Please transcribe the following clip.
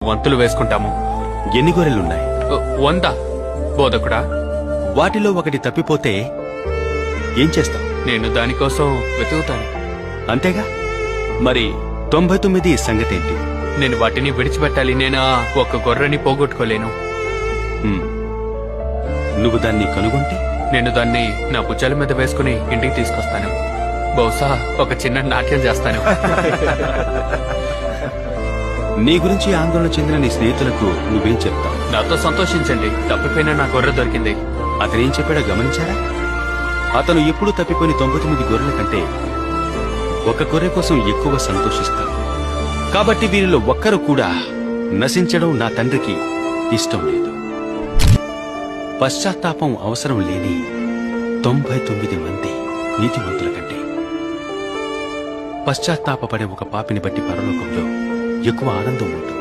వంతులు వేసుకుంటాము. ఎన్ని గొర్రెలున్నాయి? 100. బోధకుడా, వాటిలో ఒకటి తప్పిపోతే ఏం చేస్తావు? నేను దానికోసం వెతుకుతాను. అంతేగా? మరి 99 సంగతేంటి? నేను వాటిని విడిచిపెట్టాలి. నేను ఒక గొర్రెని పోగొట్టుకోలేను. హ్మ్. నువ్వు దాన్ని కనుగొంటే నేను దాన్ని నా భుజాల మీద వేసుకుని ఇంటికి తీసుకొస్తాను. బహుశా ఒక చిన్న నాట్యం చేస్తాను. నీ గురించి ఆందోళన చెందిన నీ స్నేహితులకు నువ్వేం చెప్తావు? నాతో సంతోషించండి, తప్పిపోయిన నా గొర్రె దొరికింది. అతనేం చెప్పాడో గమనించారా? అతను ఎప్పుడూ తప్పిపోయిన 99 గొర్రెల కంటే ఒక గొర్రె కోసం ఎక్కువ సంతోషిస్తాడు. కాబట్టి వీరిలో ఒక్కరు కూడా నశించడం నా తండ్రికి ఇష్టం లేదు. పశ్చాత్తాపం అవసరం లేని 99 మంది నీతిమంతుల కంటే పశ్చాత్తాపపడే ఒక పాపిని బట్టి పరలోకంలో ఎక్కువ ఆనందం ఉంటుంది.